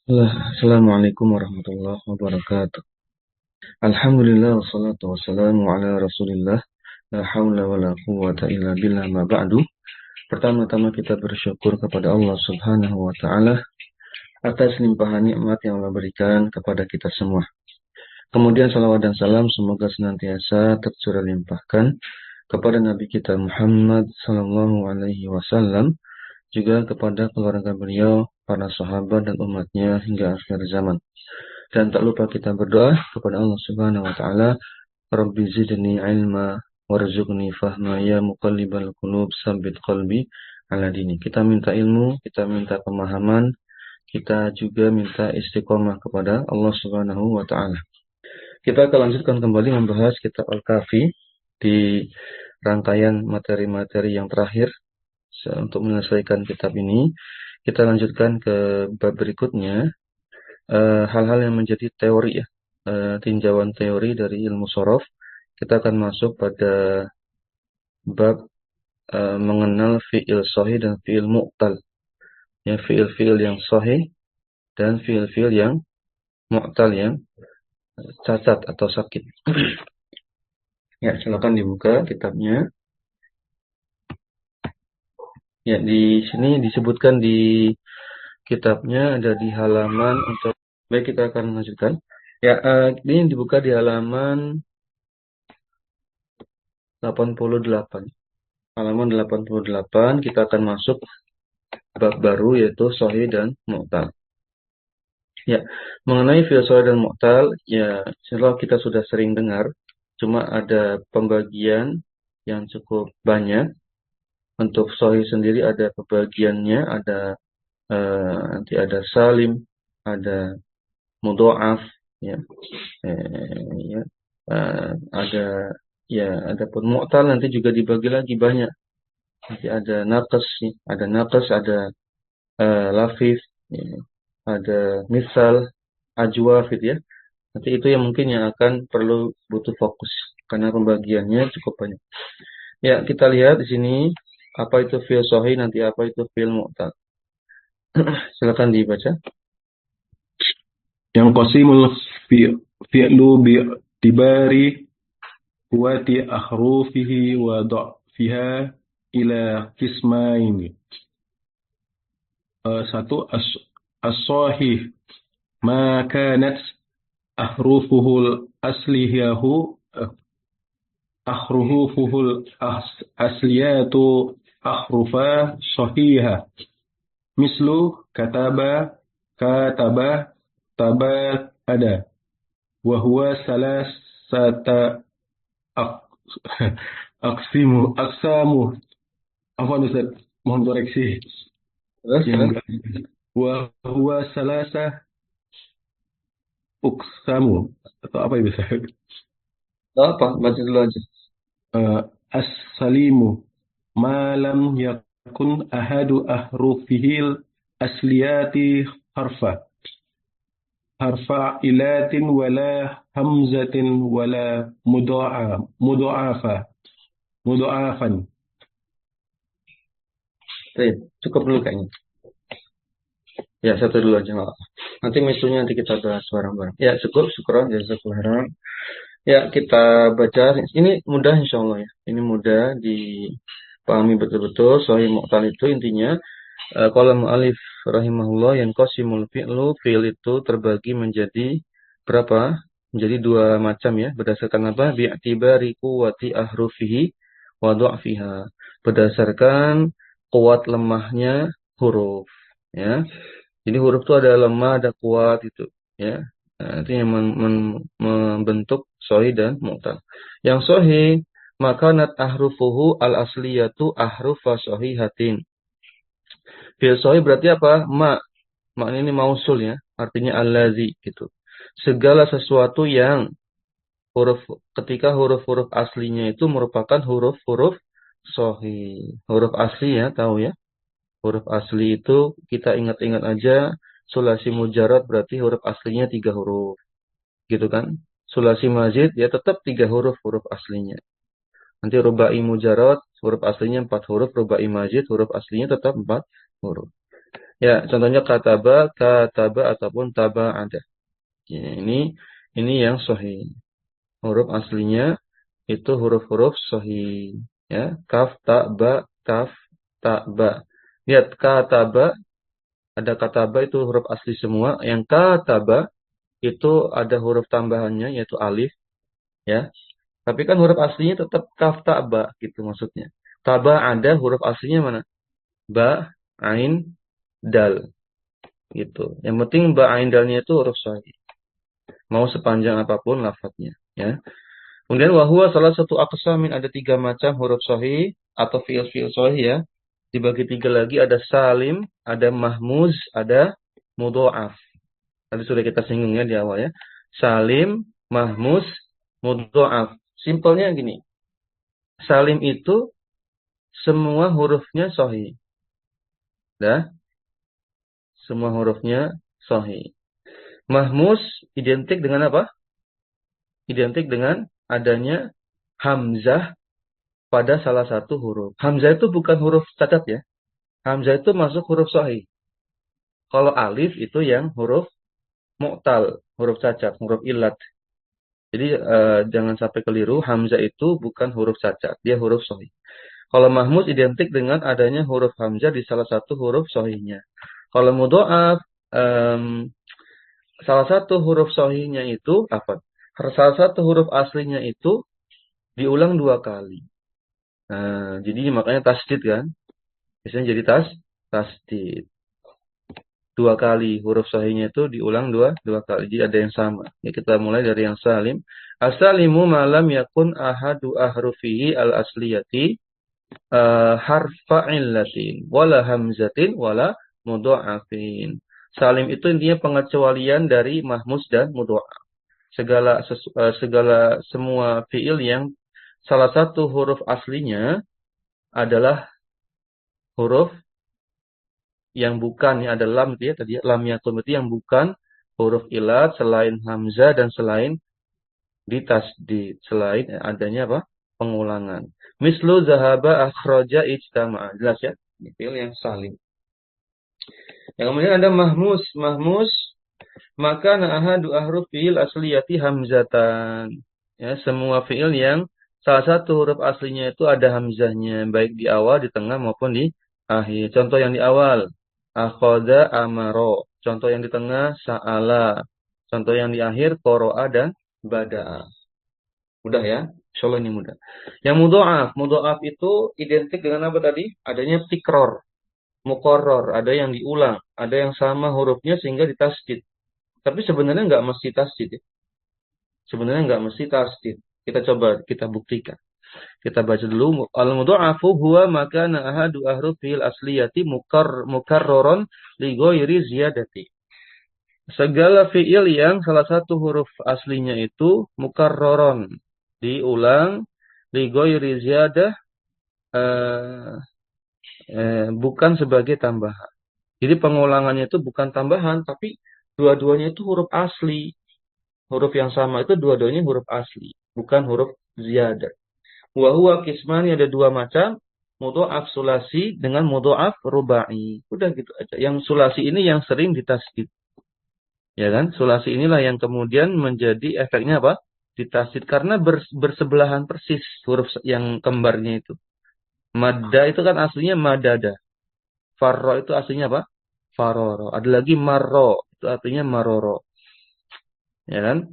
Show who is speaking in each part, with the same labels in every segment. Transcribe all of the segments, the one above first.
Speaker 1: Assalamualaikum warahmatullahi wabarakatuh. Alhamdulillah wassalatu wassalamu ala Rasulillah. La haula wala quwwata illa billah ma ba'du. Pertama-tama kita bersyukur kepada Allah Subhanahu wa taala atas limpahan nikmat yang Allah berikan kepada kita semua. Kemudian salawat dan salam semoga senantiasa tercurah limpahkan kepada Nabi kita Muhammad sallallahu alaihi wasallam, juga kepada keluarga beliau, para sahabat dan umatnya hingga akhir zaman. Dan tak lupa kita berdoa kepada Allah Subhanahu wa taala, Rabbi zidni ilma warzuqni fahma ya muqallibal qulub sabbit qalbi ala dini. Kita minta ilmu, kita minta pemahaman, kita juga minta istiqomah kepada Allah Subhanahu wa taala. Kita akan lanjutkan kembali membahas kitab Al-Kafi di rangkaian materi-materi yang terakhir untuk menyelesaikan kitab ini. Kita lanjutkan ke bab berikutnya, hal-hal yang menjadi teori ya, tinjauan teori dari ilmu sorof. Kita akan masuk pada bab mengenal fi'il sahih dan fi'il mu'tal. Ya, fi'il-fi'il yang sahih dan fi'il-fi'il yang mu'tal, yang cacat atau sakit. Ya, silakan dibuka kitabnya. Ya, di sini disebutkan di kitabnya ada di halaman untuk. Baik, kita akan lanjutkan. Ya, ini dibuka di halaman 88. Halaman 88 kita akan masuk bab baru yaitu sahih dan mu'tal. Ya, mengenai fi'il sahih dan mu'tal, ya insyaallah kita sudah sering dengar, cuma ada pembagian yang cukup banyak. Untuk sahih sendiri ada pembagiannya, ada nanti ada salim, ada mudha'af, ya, ya, ada, ya, adapun mu'tal nanti juga dibagi lagi banyak. Nanti ada naqas, ada lafif, ya, ada misal, ajwaf, gitu ya. Nanti itu yang mungkin yang akan perlu butuh fokus karena pembagiannya cukup banyak. Ya, kita lihat di sini apa itu fi'il sahih, nanti apa itu fi'il mu'tal. Silakan dibaca.
Speaker 2: Yang qasimul fi'lu bi'tibari quwwati ahrufihi wa dha'fiha ila qismaini. Satu, as-sahih ma kanat ahrufuhul asliyatu ahrufa sahiha mislu kataba taba ada wa huwa salasata aksamu apa Ustaz, mohon koreksi. Wa huwa salasa uksamu atau apa itu Ustaz?
Speaker 1: Apa? Baca dulu aja.
Speaker 2: As-salimu ma lam yakun ahadu ahrufihil asliyati harfa ilatin wala hamzatin wala mudha'afan.
Speaker 1: Cukup dulu kayaknya. Ya, satu dulu aja nggak apa. Nanti misunya nanti kita bahas bareng-bareng. Ya, cukup, syukron, jazakallahu khairan. Ya, kita baca. Ini mudah insya Allah ya. Ini mudah dipahami betul-betul. Sahih mu'tal itu intinya, qala mu'alif rahimahullah, yang qasimul fi'lu, fi'il itu terbagi menjadi berapa? Menjadi dua macam ya. Berdasarkan apa? Bi'tibari quwwati ahrufihi wa dha'fiha. Berdasarkan kuat lemahnya huruf, ya. Jadi huruf itu ada lemah, ada kuat itu, ya. Nah, itu yang membentuk sahih dan mu'tal. Yang sahih, makanat ahrufuhu al-asliyatu ahrufa sahihatin. Fi'il sahih berarti apa? Makna ini mausul ya, artinya allazi gitu. Segala sesuatu yang ketika huruf-huruf aslinya itu merupakan huruf-huruf sahih. Huruf asli ya, tahu ya. Huruf asli itu kita ingat-ingat aja, sulasi mujarad berarti huruf aslinya 3 huruf. Gitu kan? Sulasi mazid ya tetap 3 huruf aslinya. Nanti rubai mujarad huruf aslinya 4 huruf, rubai mazid huruf aslinya tetap 4 huruf. Ya, contohnya kataba ataupun taba'ada. Ya, ini yang sahih. Huruf aslinya itu huruf-huruf sahih. Ya, kaf, ta, ba, kaf, ta, ba. Lihat kataba, ada kataba itu huruf asli semua. Yang kataba itu ada huruf tambahannya yaitu alif, ya. Tapi kan huruf aslinya tetap kaf, ta, ba gitu maksudnya. Taba ada huruf aslinya mana? Ba, ain, dal gitu. Yang penting ba, ain, dalnya itu huruf sahih. Mau sepanjang apapun lafadznya, ya. Kemudian wahwa salah satu aqsamin, ada 3 macam huruf sahih atau fiil-fiil sahih, ya. Dibagi 3 lagi, ada salim, ada mahmuz, ada mudho'af. Tadi sudah kita singgung ya di awal ya. Salim, mahmuz, mudho'af. Simpelnya gini. Salim itu semua hurufnya sahih. Dah, semua hurufnya sahih. Mahmuz identik dengan apa? Identik dengan adanya hamzah pada salah satu huruf. Hamzah itu bukan huruf cacat ya. Hamzah itu masuk huruf sahih. Kalau alif itu yang huruf mu'tal, huruf cacat, huruf ilat. Jadi jangan sampai keliru, hamzah itu bukan huruf cacat, dia huruf sahih. Kalau mahmuz identik dengan adanya huruf hamzah di salah satu huruf sahihnya. Kalau mudho'af, salah satu huruf sahihnya itu apa? Salah satu huruf aslinya itu diulang 2 kali. Nah, jadi makanya tasdid kan? Biasanya jadi tasdid. 2 kali huruf sahihnya itu diulang dua kali. Jadi ada yang sama. Ya, kita mulai dari yang salim. As-salimu malam yakun ahadu ahrufihi al-asliyati harfa illatin wala hamzatin wala mudha'afin. Salim itu intinya pengecualian dari mahmuz dan mudha'af. Segala semua fiil yang salah satu huruf aslinya adalah huruf yang bukan, ya ada lam ya tadi, lam yakun itu yang bukan huruf ilat selain hamzah dan selain ditasdid, selain adanya apa? Pengulangan. Mislu zahaba akhraja ijtama'a. Jelas ya? Ini fiil yang salim. Yang kemudian ada mahmus. Mahmus maka ahadu ahruf fiil asliyati hamzatan. Ya, semua fiil yang salah satu huruf aslinya itu ada hamzahnya, baik di awal, di tengah maupun di akhir. Contoh yang di awal, akhadha amaro. Contoh yang di tengah, sa'ala. Contoh yang di akhir, qara'a dan bada'a. Mudah ya? Insyaallah ini mudah. Yang mudho'af. Mudho'af itu identik dengan apa tadi? Adanya tikror, mukoror. Ada yang diulang. Ada yang sama hurufnya sehingga ditasdid. Tapi sebenarnya nggak mesti tasdid ya. Sebenarnya nggak mesti tasdid. Kita coba, kita buktikan. Kita baca dulu. Al-mudha'afu huwa makana ahadu ahrufil asliyati mukarroron li ghairi ziyadati. Segala fiil yang salah satu huruf aslinya itu mukarroron, diulang, li ghairi ziyadah, bukan sebagai tambahan. Jadi pengulangannya itu bukan tambahan, tapi dua-duanya itu huruf asli. Huruf yang sama itu dua-duanya huruf asli, bukan huruf ziyadah. Wa huwa kismani, ada 2 macam, mudho'af sulasi dengan mudho'af rubai. Udah gitu aja. Yang sulasi ini yang sering ditasdid. Ya kan? Sulasi inilah yang kemudian menjadi efeknya apa? Ditasdid karena bersebelahan persis huruf yang kembarnya itu. Madda itu kan aslinya madada. Farro itu aslinya apa? Faroro. Ada lagi marro, itu artinya maroro. Ya kan?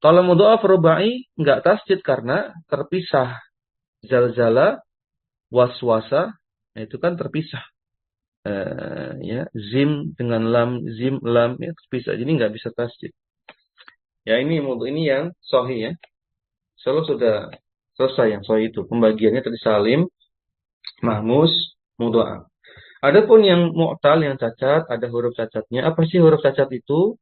Speaker 1: Kalau mudho'af rubai enggak tasdid karena terpisah. Zalzala, waswasa, itu kan terpisah. Ya, zim dengan lam, zim, lam, ya terpisah. Jadi nggak bisa tasdid. Ya ini yang sahih ya. Selalu sudah selesai yang sahih itu. Pembagiannya tadi salim, mahmus, mudho'af. Adapun yang mu'tal, yang cacat, ada huruf cacatnya. Apa sih huruf cacat itu?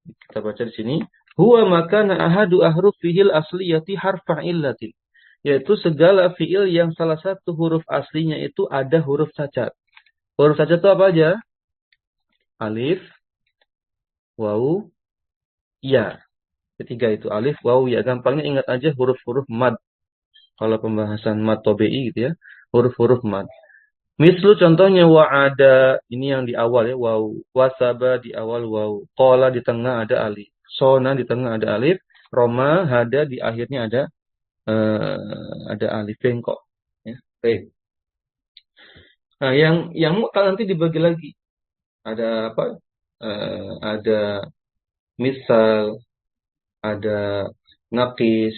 Speaker 1: Kita baca di sini. Huwa makana ahadu ahrufihil asliyati harfa illatin. Yaitu segala fiil yang salah satu huruf aslinya itu ada huruf cacat. Huruf cacat itu apa aja? Alif, waw, ya. Ketiga itu alif, waw, ya. Gampangnya ingat aja huruf-huruf mad. Kalau pembahasan mad tobe'i gitu ya. Huruf-huruf mad. Mislu contohnya wa'ada, ini yang di awal ya, waw. Wasaba di awal waw. Qala di tengah ada alif. Sona di tengah ada alif. Roma, hada di akhirnya ada alif bengkok. Ya. Baik. Nah, yang mu'tal nanti dibagi lagi. Ada apa? Ada misal, ada nakis,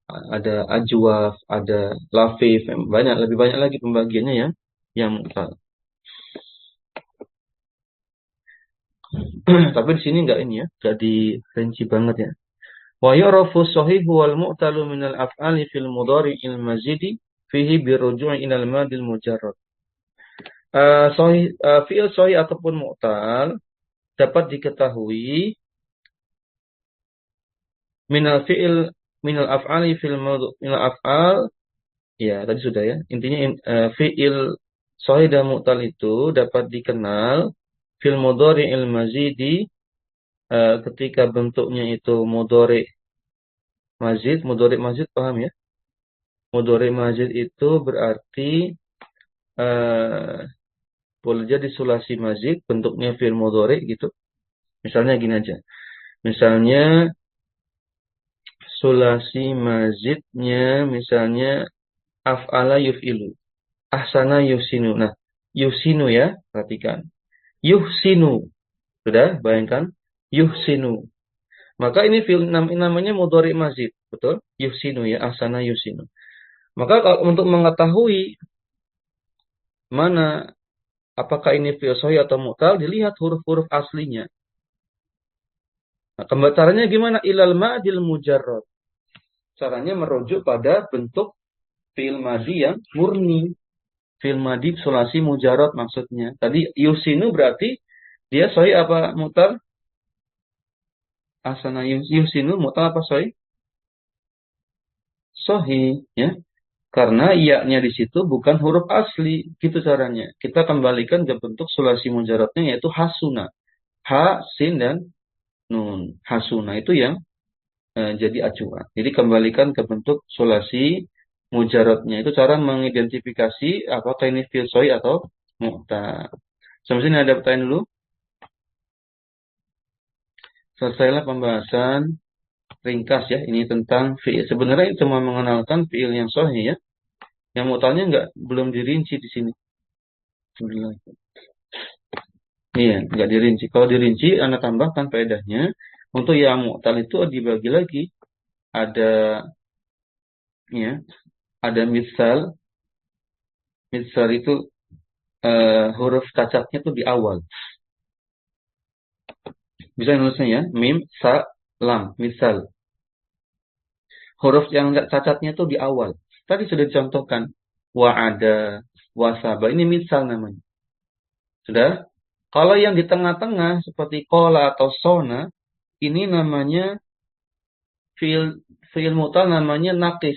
Speaker 1: ada ajwaf, ada lafif, lebih banyak lagi pembagiannya yang mu'tal. Tapi di sini enggak ini ya, enggak dirinci banget ya. Wa yarafu sahih wal mu'talu min al-af'ali fil mudhari'il mazidi fihi biruju'i ila al-madil mujarrad. Fi'il sahih ataupun mu'tal dapat diketahui minal fi'il minal af'ali fil minal af'al, ya tadi sudah ya. Intinya fi'il sahih dan mu'tal itu dapat dikenal fil mudhari'il mazidi ketika bentuknya itu mudhari mazid paham ya? Mudhari mazid itu berarti eh, boleh jadi sulasi mazid bentuknya fi'il mudhari gitu. Misalnya gini aja. Misalnya sulasi mazidnya misalnya af'ala yuf'ilu, ahsana yusinu. Nah, yusinu ya, perhatikan. Yuhsinu. Sudah, bayangkan. Yuhsinu. Maka ini namanya mudhari mazid, betul? Yuhsinu ya, ahsana yusinu. Maka kalau untuk mengetahui mana apakah ini fi'il sahih atau mu'tal, dilihat huruf-huruf aslinya. Nah, caranya gimana? Ilal ma'dil mujarrad. Caranya merujuk pada bentuk fi'il madi yang murni. Fi'il madi sulasi mujarrad maksudnya. Tadi yusinu berarti dia sahih apa mu'tal? Ahsana yusinu mu'tal apa sahih? Sahih ya. Karena iya-nya di situ bukan huruf asli. Gitu caranya. Kita kembalikan ke bentuk sulasi mujarradnya yaitu hasuna. Ha, sin, dan nun. Hasuna itu yang jadi acuan. Jadi kembalikan ke bentuk sulasi mujarradnya. Itu cara mengidentifikasi apakah ini fi'il sahih atau mu'tal. Sampai sini ada pertanyaan dulu. Selesailah pembahasan ringkas ya. Ini tentang fi'il. Sebenarnya cuma mengenalkan fi'il yang sahih ya. Yang mu'talnya belum dirinci di sini. Iya, nggak dirinci. Kalau dirinci, Anda tambahkan faedahnya. Untuk yang mu'tal itu dibagi lagi. Ada ya, ada misal. Misal itu huruf cacatnya tuh di awal. Bisa nulisnya ya, mim, sa, lam, misal. Huruf yang cacatnya tuh di awal. Tadi sudah dicontohkan. Wa'ada, wasaba. Ini misal namanya. Sudah? Kalau yang di tengah-tengah seperti kola atau sona, ini namanya fi'il mu'tal namanya nakis,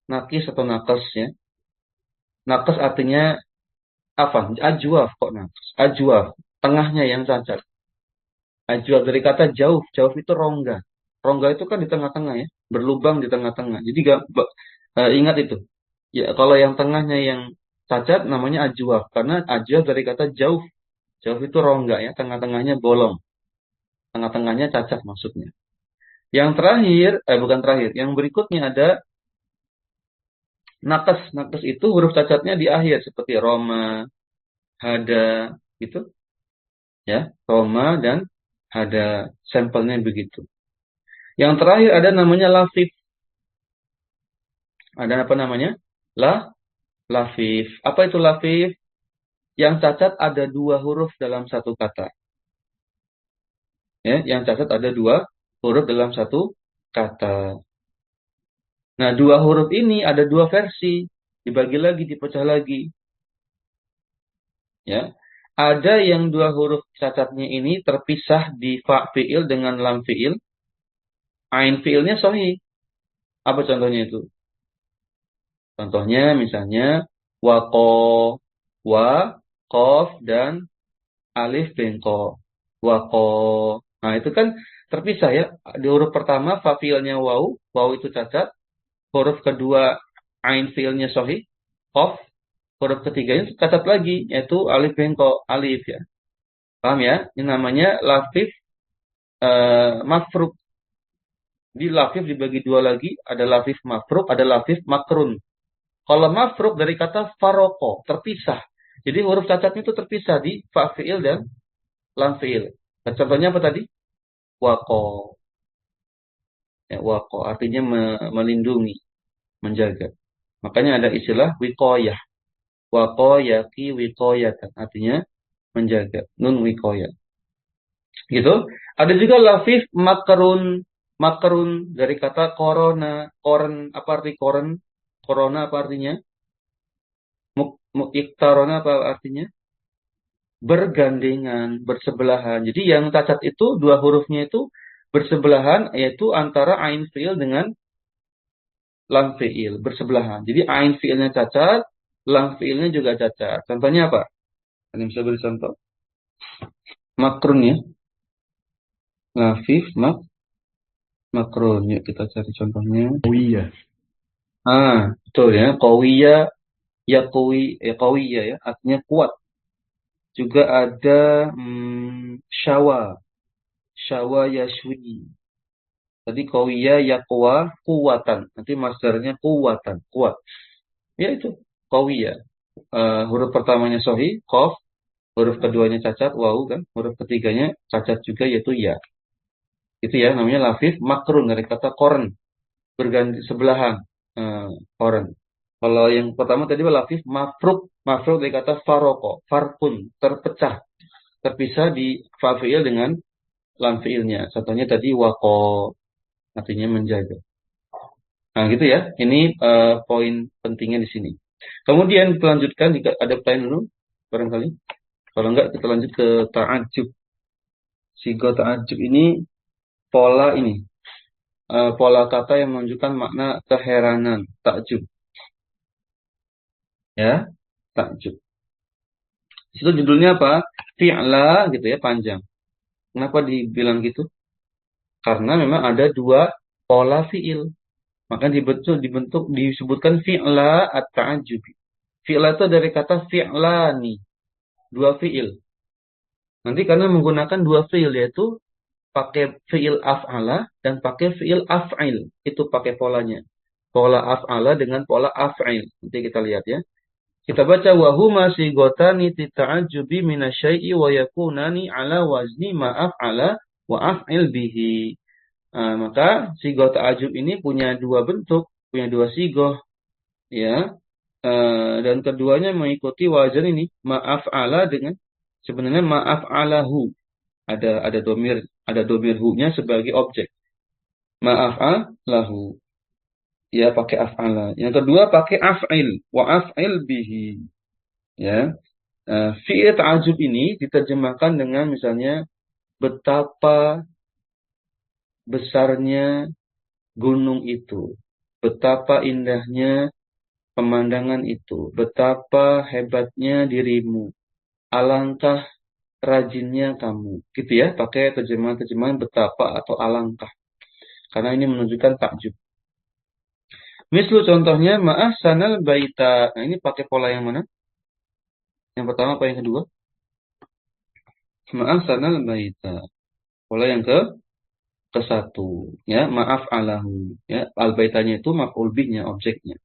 Speaker 1: nakis atau nakas ya. Nakas artinya apa? Ajwaf kok nakas. Ajwaf, tengahnya yang cacat. Ajwaf dari kata jauh, jauh itu rongga. Rongga itu kan di tengah-tengah ya, berlubang di tengah-tengah. Jadi ingat itu. Ya, kalau yang tengahnya yang cacat namanya ajwaf karena ajwaf dari kata jauh. Jauh itu rongga ya, tengah-tengahnya bolong. Tengah-tengahnya cacat maksudnya. Yang terakhir, bukan terakhir, yang berikutnya ada nakes. Nakes itu huruf cacatnya di akhir seperti Roma, Hada, gitu. Ya, Roma dan Hada. Sampelnya begitu. Yang terakhir ada namanya lafif. Ada apa namanya? Lafif. Apa itu lafif? Yang cacat ada dua huruf dalam satu kata. Ya, yang cacat ada dua huruf dalam satu kata. Nah, dua huruf ini ada dua versi. Dibagi lagi, dipecah lagi. Ya. Ada yang dua huruf cacatnya ini terpisah di fa fi'il dengan lam fi'il. Ain fi'ilnya sahih. Apa contohnya itu? Contohnya misalnya waqo, wa, qaf, dan alif bengko. Waqo. Nah, itu kan terpisah ya. Di huruf pertama fa fi'ilnya waw, waw itu cacat. Huruf kedua ain fi'ilnya sahih, qaf. huruf ketiganya catat lagi, yaitu alif bengkok, alif ya. Paham ya? Ini namanya lafif mafruk. Di lafif dibagi dua lagi, ada lafif mafruk, ada lafif makrun. Kalau mafruk dari kata faroko, terpisah. Jadi huruf cacatnya itu terpisah di fa fi'il dan lam fi'il. Nah, contohnya apa tadi? Wako. Ya, wako artinya melindungi, menjaga. Makanya ada istilah wikoyah. Wakoyaki wikoyatan. Artinya menjaga. Nun wikoyah. Gitu. Ada juga lafif makrun. Makrun dari kata korona. Koren, apa arti koren? Corona apa artinya? Iktarona apa artinya? Bergandengan, bersebelahan. Jadi yang cacat itu dua hurufnya itu bersebelahan, yaitu antara ain fi'il dengan lam fi'il, bersebelahan. Jadi ain fi'ilnya cacat, lam fi'ilnya juga cacat. Contohnya apa? Ada yang bisa beri contoh? Makrun ya. Lafif, makrun. Yuk kita cari contohnya.
Speaker 2: Oh iya.
Speaker 1: Betul ya. Qawiya, ya qawiya ya. Artinya kuat. Juga ada syawa. Syawa yashwi. Tadi qawiya yaqwa kuwatan. Nanti masdarnya kuwatan, kuat. Ya itu qawiya. Huruf pertamanya sahih, qaf. Huruf keduanya cacat, wawu kan. Huruf ketiganya cacat juga yaitu ya. Itu ya namanya lafif makrun dari kata koren. Berganti sebelahan. Koren. Kalau yang pertama tadi lafif mafruk. Mafruk dari kata faroko. Farkun. Terpecah. Terpisah di fa'il dengan lam fi'ilnya. Contohnya tadi wako. Artinya menjaga. Nah, gitu ya. Ini poin pentingnya di sini. Kemudian kita lanjutkan jika ada pertanyaan dulu barangkali. Kalau enggak kita lanjut ke ta'ajub. Sigo ta'ajub ini pola ini. Pola kata yang menunjukkan makna keheranan, takjub. Ya, takjub. Itu judulnya apa? Fi'la gitu ya, panjang. Kenapa dibilang gitu? Karena memang ada dua pola fi'il. Maka dibentuk disebutkan fi'la at-ta'ajjubi. Fi'la itu dari kata fi'lani, dua fi'il. Nanti karena menggunakan dua fi'il yaitu pakai fi'il af'ala dan pakai fi'il af'il. Itu pakai polanya. Pola af'ala dengan pola af'il. Nanti kita lihat ya. Kita baca wahuma sigotani tita'ajjubi minasyai'i wa yakunani ala wazni ma'af'ala wa af'il bihi. Maka sigoh ta'ajub ini punya dua bentuk, punya dua sigoh, ya. Dan keduanya mengikuti wazan ini, ma'af'ala dengan sebenarnya ma'af'alahu. Ada domir hu-nya sebagai objek. Ma'af'alahu. Ya, pakai af'ala. Yang kedua pakai af'il, wa af'il bihi. Ya. Fi'il ta'ajub ini diterjemahkan dengan misalnya betapa besarnya gunung itu, betapa indahnya pemandangan itu, betapa hebatnya dirimu, alangkah rajinnya kamu. Gitu ya, pakai terjemahan-terjemahan betapa atau alangkah. Karena ini menunjukkan takjub. Misal contohnya ma'ahsanal baita. Nah, ini pakai pola yang mana? Yang pertama apa yang kedua? Ma'ahsanal baita. Pola yang ke satu, ya, maaf alahu, ya, al-baitanya itu maf'ul bihnya, objeknya.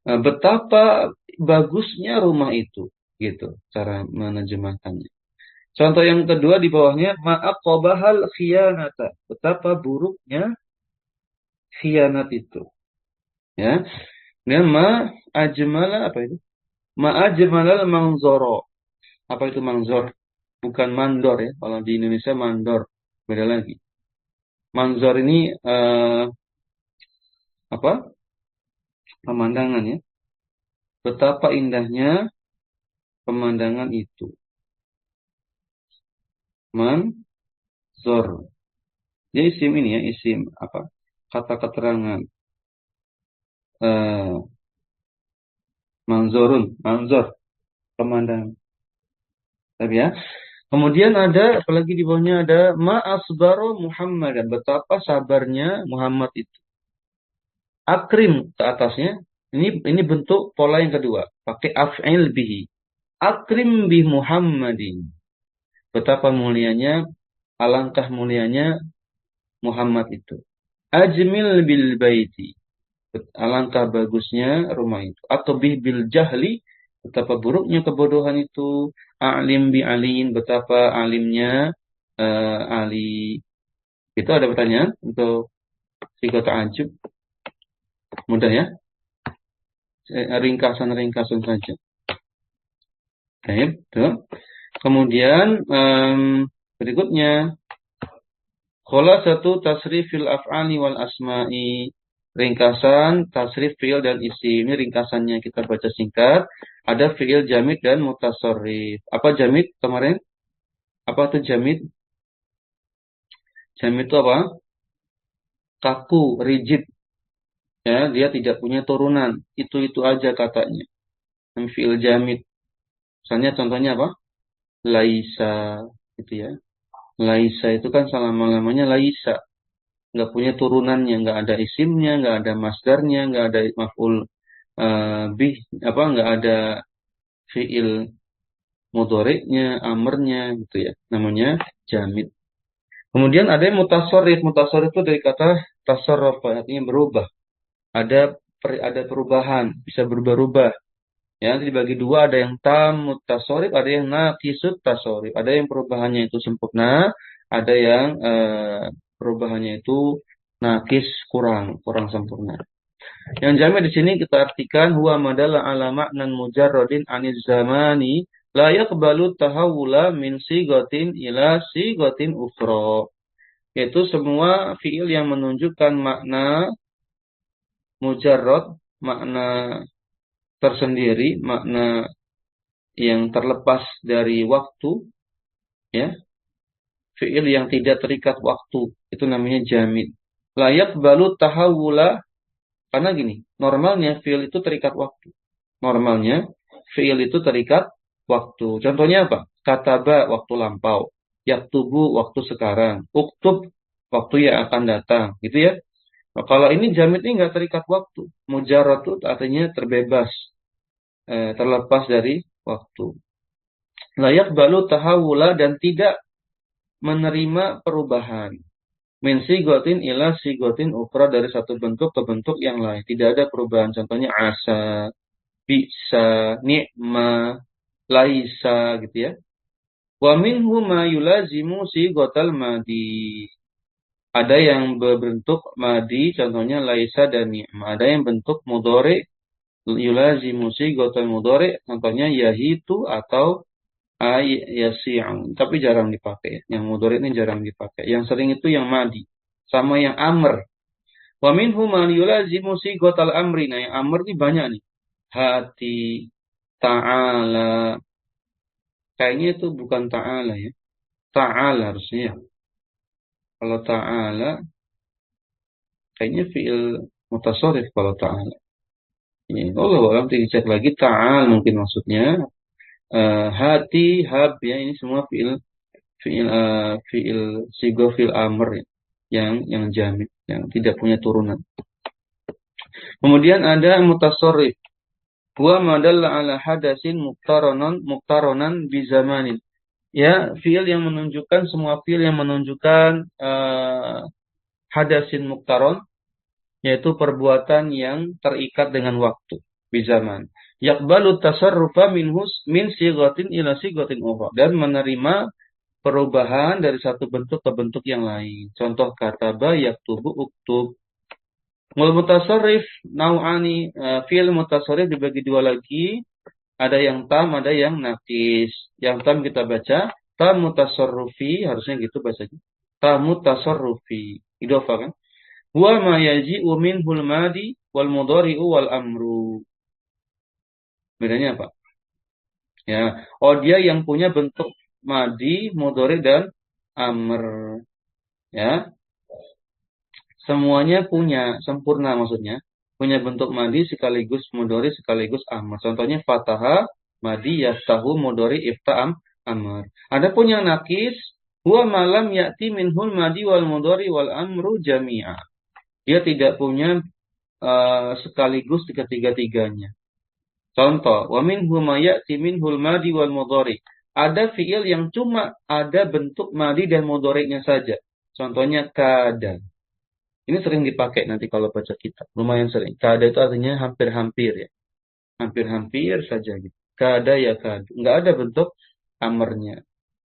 Speaker 1: Betapa bagusnya rumah itu, gitu, cara menerjemahkannya. Contoh yang kedua di bawahnya, ma'aqabahal khiyanata, betapa buruknya khianat itu, ya. Dan ma'ajmala apa itu? Ma'ajmalal mangzoro. Apa itu mangzor? Bukan mandor ya, kalau di Indonesia mandor, beda lagi. Manzor ini apa? Pemandangan ya. Betapa indahnya pemandangan itu. Manzor. Ya isim ini ya, isim apa? Kata keterangan. Manzorun, manzor, pemandangan. Tapi ya. Kemudian ada apalagi di bawahnya ada ma'asbaro Muhammad, dan betapa sabarnya Muhammad itu. Akrim ke atasnya Ini bentuk pola yang kedua, pakai af'il bihi. Akrim bi Muhammadin. Betapa mulianya, alangkah mulianya Muhammad itu. Ajmil bil baiti. Alangkah bagusnya rumah itu. Akbih bil jahli. Betapa buruknya kebodohan itu. A'lim bi aliin. Betapa alimnya Ali. Itu ada pertanyaan untuk sigo ta'ajub. Mudah ya. Ringkasan-ringkasan saja. Baik, tuh. Kemudian berikutnya khulasatu tasrifil af'ali wal asma'i. Ringkasan tasrif fi'il dan isim. Ini ringkasannya kita baca singkat. Ada fi'il jamid dan mutasarrif. Apa jamid kemarin? Apa itu jamid? Jamid itu apa? Kaku, rigid. Ya, dia tidak punya turunan. Itu aja katanya. Fi'il jamid. Misalnya contohnya apa? Laisa, gitu ya. Laisa itu kan selama-lamanya laisa. Nggak punya turunannya, nggak ada isimnya, nggak ada masdarnya, nggak ada maf'ul bih, nggak ada fi'il mudhari'nya, amrnya, gitu ya. Namanya jamid. Kemudian ada yang mutasarrif. Mutasarrif itu dari kata tasarrafa, artinya berubah. Ada perubahan, bisa berubah-ubah. Ya, nanti dibagi dua, ada yang tam mutasarrif, ada yang naqisut tasarrif. Ada yang perubahannya itu sempurna, ada yang perubahannya itu naqis, kurang sempurna. Yang jamid di sini kita artikan huwa madalla ala ma'nan mujarradin aniz zamani la yaqbalu tahawula min sigatin ila sigatin ukhra. Yaitu semua fiil yang menunjukkan makna mujarrad, makna tersendiri, makna yang terlepas dari waktu, ya, fiil yang tidak terikat waktu, itu namanya jamid. Layak balu tahawula, karena gini, normalnya fiil itu terikat waktu. Normalnya fiil itu terikat waktu. Contohnya apa? Kataba, waktu lampau. Yaktubu, waktu sekarang. Uktub, waktu yang akan datang. Gitu ya. Nah, kalau ini jamid ini nggak terikat waktu. Mujarrad itu artinya terbebas, terlepas dari waktu. Layak balu tahawula, dan tidak menerima perubahan. Min sigotin ila sigotin ukra, dari satu bentuk ke bentuk yang lain. Tidak ada perubahan. Contohnya asa, bisa, ni'ma, laisa, gitu ya. Wa minhu ma yulazimu sigotal madi. Ada yang berbentuk madi, contohnya laisa dan ni'ma. Ada yang bentuk mudhari, yulazimu sigotal mudhari, contohnya yahitu atau yasi'un. Tapi jarang dipakai. Yang mudhari ini jarang dipakai. Yang sering itu yang madi. Sama yang amr. Wa minhu ma yulazimu sigotal amri. Nah, yang amr ini banyak nih. Hati, ta'ala. Kayaknya itu bukan ta'ala ya. Ta'ala harusnya. Kalau ta'ala, kayaknya fi'il mutasarrif kalau ta'ala. Ya, Allah alam, dicek lagi. Ta'al mungkin maksudnya. Hati, hab, ya, ini semua fi'il sigo fi'il amr ya. Yang jamid, yang tidak punya turunan. Kemudian ada mutasarrif. Huwa madalla ala hadasin muqtaronan bizamanin. Ya, fiil yang menunjukkan, semua fiil yang menunjukkan hadasin muqtaron, yaitu perbuatan yang terikat dengan waktu, bizaman. Yaqbalu tasarrufa min sigatin ila sigatin ukhra, dan menerima perubahan dari satu bentuk ke bentuk yang lain. Contoh kataba, yaktubu, uktub. Wal mutasarrif nau'ani, fiil mutasarrif dibagi dua lagi. Ada yang tam, ada yang naqis. Yang tam kita baca tam mutasarrufi, harusnya gitu bacanya. Tam mutasarrufi. Idhofah kan? Wa ma yaji'u minhul madi wal mudhari'u wal amru. Bedanya apa? Ya, dia yang punya bentuk madi, mudhari dan amr. Ya. Semuanya punya, sempurna maksudnya. Punya bentuk madi sekaligus mudhari sekaligus amr. Contohnya fataha, madi, yaftahu, mudhari, ifta'am, amr. Adapun yang naqis, huwa malam ya'ti minhul madi wal mudhari wal amru jami'a. Dia tidak punya sekaligus ketiga-tiganya. Contoh, wa minhu ma ya'ti minhul madi wal mudhari. Ada fiil yang cuma ada bentuk madi dan mudhari'nya saja. Contohnya kada. Ini sering dipakai nanti kalau baca kitab. Lumayan sering. Kada itu artinya hampir-hampir ya. Hampir-hampir saja gitu. Kada ya kada. Nggak ada bentuk amarnya.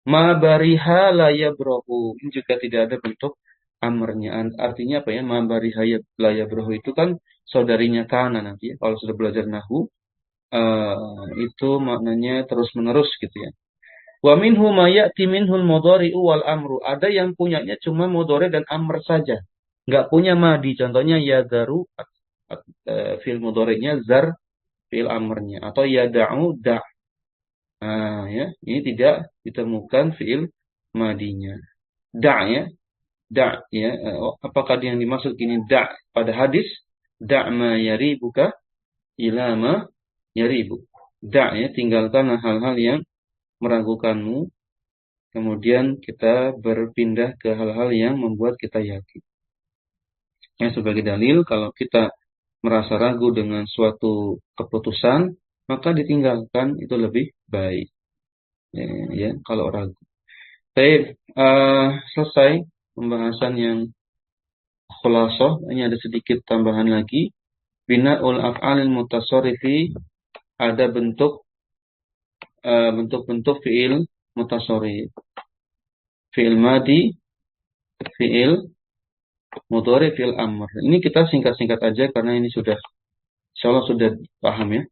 Speaker 1: Ma bariha la yabrahu. Ini juga tidak ada bentuk amarnya. Artinya apa ya? Ma bariha la yabrahu itu kan saudarinya kana nanti ya. Kalau sudah belajar nahwu, itu maknanya terus-menerus gitu ya. Wa minhu ma ya'ti minhul mudhari'u wal amru. Ada yang punyanya cuma mudhari dan amr saja. Nggak punya madi. Contohnya yadaru, fi'il mudhari'nya, zar fi'il amrnya, atau yada'u da'. Nah, ya, ini tidak ditemukan fi'il madinya. Da' ya, da' ya. Apakah yang dimaksud ini da' pada hadis? Da' ma yaribuka ila ma yaribu. Da' ya, tinggalkan hal-hal yang meragukanmu. Kemudian kita berpindah ke hal-hal yang membuat kita yakin. Ya, sebagai dalil, kalau kita merasa ragu dengan suatu keputusan, maka ditinggalkan itu lebih baik. Ya, kalau ragu. Baik, selesai pembahasan yang khulasah. Ini ada sedikit tambahan lagi. Bina'ul af'alil mutasarrifi, ada bentuk-bentuk fi'il mutasarrif. Fi'il madi, fi'il mudhari, fi'il amr. Ini kita singkat-singkat aja karena ini sudah insyaallah sudah paham ya.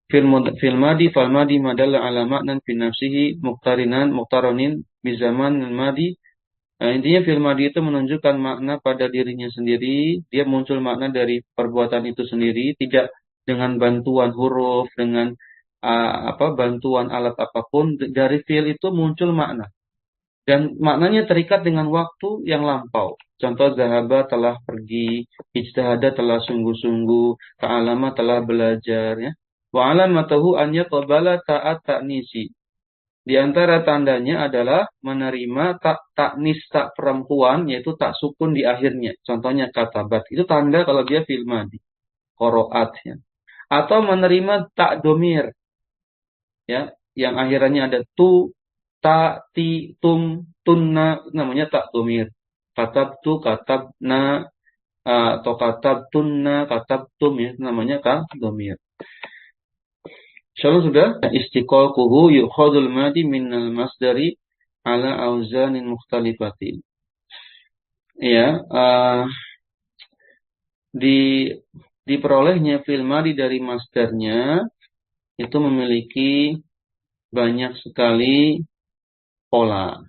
Speaker 1: Fi'il madi, fal madi madalla ala ma'nan fi nafsihi muqtaranin bi zaman madi. Intinya fi'il madi itu menunjukkan makna pada dirinya sendiri, dia muncul makna dari perbuatan itu sendiri, tidak dengan bantuan huruf, dengan bantuan alat apapun, dari fi'il itu muncul makna. Dan maknanya terikat dengan waktu yang lampau. Contoh, zahaba telah pergi, ijtihada telah sungguh-sungguh, ta'alama telah belajar. Ya. Wa alamatahu an yaqbala ta'at ta'nisi. Di antara tandanya adalah menerima taknis tak perempuan, yaitu tak sukun di akhirnya. Contohnya katabat. Itu tanda kalau dia fi'il madi. Qoro'at. Ya. Atau menerima tak domir. Ya, yang akhirannya ada tu, ta, ti, tum, tunna, namanya tak domir. Katabtu, katabna, atau katabtunna, katabtum, ya, namanya tak domir. Insyaallah sudah. Istiqaquhu yukhadul madi minal masdari ala auzanin mukhtalifatin. Ya, diperolehnya fi'il madi dari masdarnya itu memiliki banyak sekali pola.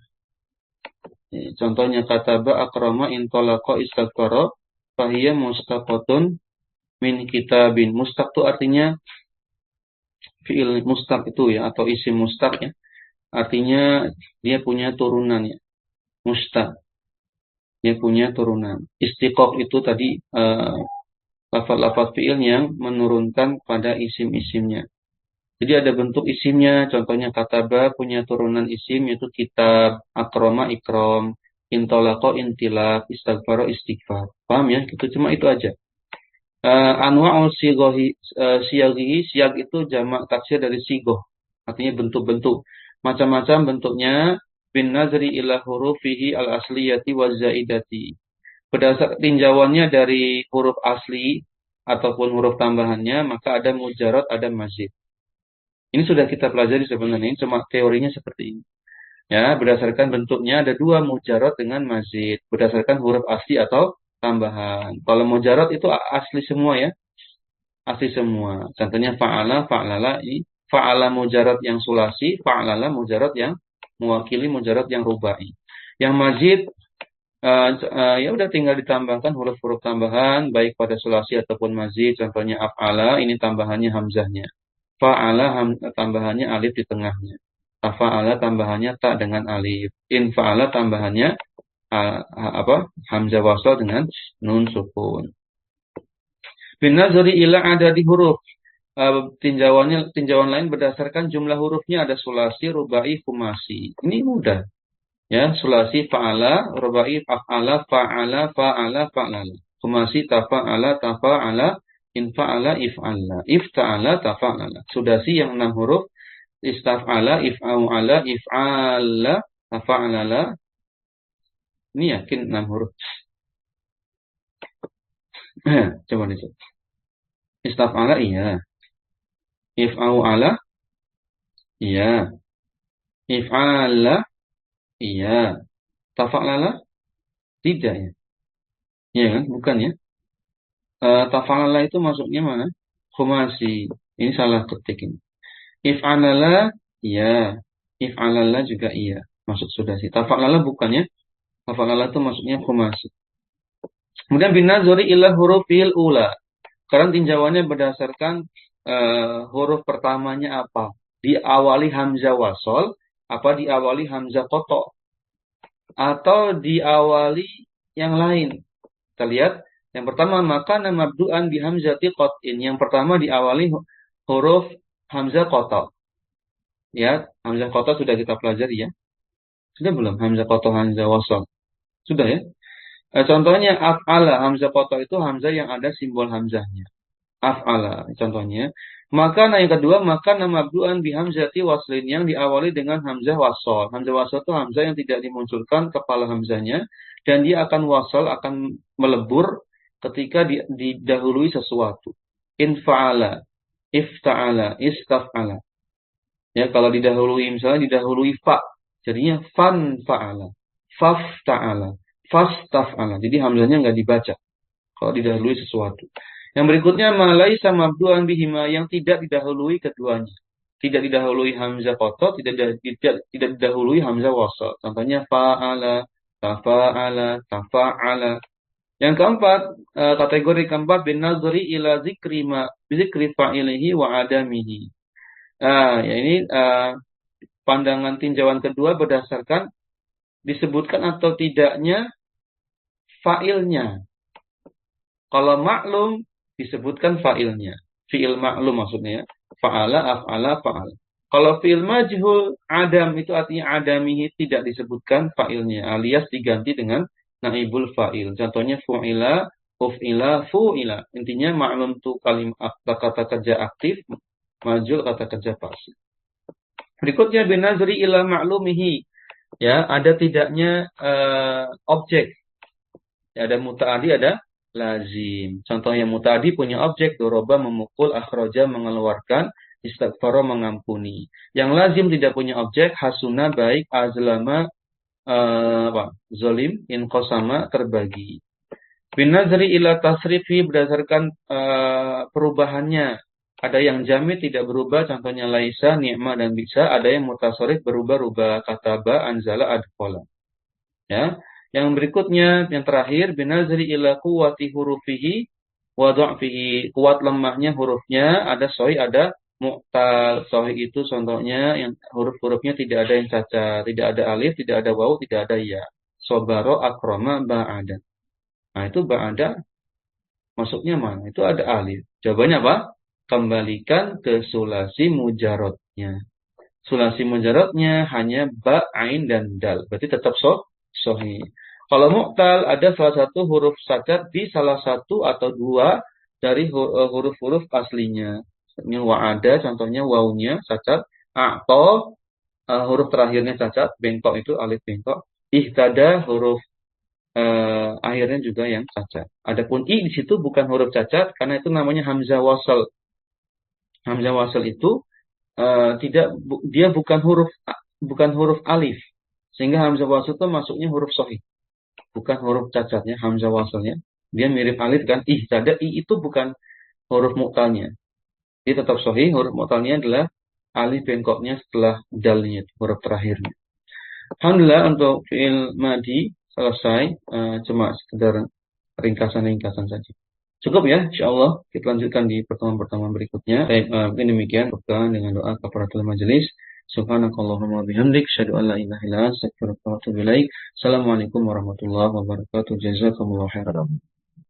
Speaker 1: Contohnya kataba akrama intolaqa istaghfara fahiya mustaqatun min kitabin. Mustaq itu artinya fi'il mustaq itu ya, atau isim mustaq ya. Artinya dia punya turunan ya. Mustaq. Dia punya turunan. Istiqaq itu tadi lafaz-lafaz fi'il yang menurunkan pada isim-isimnya. Jadi ada bentuk isimnya, contohnya kataba punya turunan isim yaitu kitab, akroma ikrom, intolako intilak, istighfaro istighfar. Paham ya? Itu cuma itu aja. Anwa'ul siyaghihi, siyag itu jamak taksir dari sigoh, artinya bentuk-bentuk. Macam-macam bentuknya, bin nazri ila hurufihi al-asliyati wa zaidati. Berdasar tinjauannya dari huruf asli ataupun huruf tambahannya, maka ada mujarad, ada mazid. Ini sudah kita pelajari sebenarnya, cuma teorinya seperti ini. Ya, berdasarkan bentuknya ada dua, mujarad dengan mazid, berdasarkan huruf asli atau tambahan. Kalau mujarad itu asli semua ya, asli semua. Contohnya fa'ala, fa'lala, ini fa'ala mujarad yang sulasi, fa'lala mujarad yang mewakili mujarad yang rubai. Yang mazid ya udah tinggal ditambahkan huruf-huruf tambahan baik pada sulasi ataupun mazid. Contohnya af'ala, ini tambahannya hamzahnya. Fa'ala tambahannya alif di tengahnya. Fa'ala tambahannya ta dengan alif. In fa'ala tambahannya hamzah wasal dengan nun sukun. Bin nazari ila ada di huruf. Tinjauan lain berdasarkan jumlah hurufnya, ada sulasi, rubai, khumasi. Ini mudah. Ya, sulasi fa'ala, rubai, af'ala, fa'ala, fa'ala, fa'lala. Khumasi tafa'ala, tafa'ala, infa'ala, if'alla, ifta'ala, tafa'ala. Sudasi yang 6 huruf, istaf'ala, if'au'ala, if'ala, tafa'alala. Ini yakin 6 huruf. Coba dicek. Istaf'ala iya. If'au'ala iya. If'ala iya. Tafa'lala tidak ya. Iya kan? Bukan ya. Tafa'lala itu masuknya mana? Khumasi. Ini salah ketik ini. If'alala iya. If'alala juga iya. Masuk sudasi. Tafa'lala bukan ya. Tafa'lala itu masuknya khumasi. Kemudian binazari ila hurufil ula. Karena tinjauannya berdasarkan huruf pertamanya apa. Diawali hamzah wasol, apa diawali hamzah kotok, atau diawali yang lain. Kita lihat, yang pertama maka mabdu'an bi hamzati qat'in. Yang pertama diawali huruf hamzah kotok. Ya, hamzah kotok sudah kita pelajari ya. Sudah belum? Hamzah kotok, hamzah wasol. Sudah ya? Contohnya af'ala, hamzah kotok itu hamzah yang ada simbol hamzahnya. Af'ala contohnya. Maka yang kedua, maka mabdu'an bi hamzati waslin yang diawali dengan hamzah wasol. Hamzah wasol itu hamzah yang tidak dimunculkan kepala hamzahnya dan dia akan wasol, akan melebur ketika didahului sesuatu. Infa'ala, ifta'ala, istaf'ala. Ya, kalau didahului misalnya didahului fa, jadinya fan fa'ala, fafta'ala, fastaf'ala. Jadi hamzahnya nggak dibaca kalau didahului sesuatu. Yang berikutnya malaisa mabdu'an bihima yang tidak didahului keduanya. Tidak didahului hamzah kotok, tidak didahului hamzah wasal. Contohnya fa'ala, tafa'ala, tafa'ala. Yang keempat, kategori keempat bin nazari ila zikri fa'ilihi wa adamihi. Ya ini pandangan tinjauan kedua berdasarkan disebutkan atau tidaknya fa'ilnya. Kalau maklum disebutkan fa'ilnya. Fi'il maklum maksudnya. Fa'ala, af'ala, fa'ala. Kalau fi'il majhul, adam itu artinya adamihi tidak disebutkan fa'ilnya. Alias diganti dengan naibul fa'il. Contohnya fu'ila, uf'ila, fu'ila. Intinya maklum itu kata kerja aktif, majhul kata kerja pasif. Berikutnya binazri ila ma'lumihi. Ya, ada tidaknya objek. Ya, ada muta'adi, ada lazim. Contoh yang muta'adi punya objek, doroba memukul, akhroja mengeluarkan, istighfaro mengampuni. Yang lazim tidak punya objek, hasuna baik, azlama zolim, inqosama terbagi. Binazri ila tasrifi berdasarkan perubahannya. Ada yang jamid tidak berubah, contohnya laisa, ni'ma dan bisa. Ada yang mutasorif berubah-ubah, kataba, anzala, adkola. Ya. Yang berikutnya, yang terakhir, binazri ila quwwati hurufihi wa dha'fihi. Kuat lemahnya hurufnya, ada sahih, ada mu'tal. Sahih itu contohnya yang huruf-hurufnya tidak ada yang cacat, tidak ada alif, tidak ada waw, tidak ada ya. Sobaro, akroma, ba'ada. Nah, itu ba'ada masuknya mana? Itu ada alif. Jawabannya apa? Kembalikan ke sulasi mujarotnya. Sulasi mujarotnya hanya ba, ain, dan dal. Berarti tetap sahih. Kalau mu'tal ada salah satu huruf cacat di salah satu atau dua dari huruf-huruf aslinya. Misalnya wa'ada, contohnya wawunya cacat. Atau huruf terakhirnya cacat, bengkok itu alif bengkok. Ihtada huruf akhirnya juga yang cacat. Adapun i di situ bukan huruf cacat karena itu namanya hamzah wasal. Hamzah wasal itu dia bukan huruf alif. Sehingga hamzah wasal itu masuknya huruf sahih. Bukan huruf cacatnya, hamzah wasalnya. Dia mirip alif kan. Ihtada, i itu bukan huruf mu'talnya. Dia tetap sahih, huruf mu'talnya adalah alif bengkoknya setelah dalnya, huruf terakhirnya. Alhamdulillah untuk fi'il madi selesai. Cuma sekedar ringkasan-ringkasan saja. Cukup ya, insyaallah kita lanjutkan di pertemuan-pertemuan berikutnya. Mungkin demikian berdoa dengan doa kafaratul majelis. Subhanakallahumma bihamdik asyhadu an la ilaha illa anta astaghfiruka wa atubu ilaik. Assalamualaikum warahmatullahi wabarakatuh. Jazakumullahu khairan.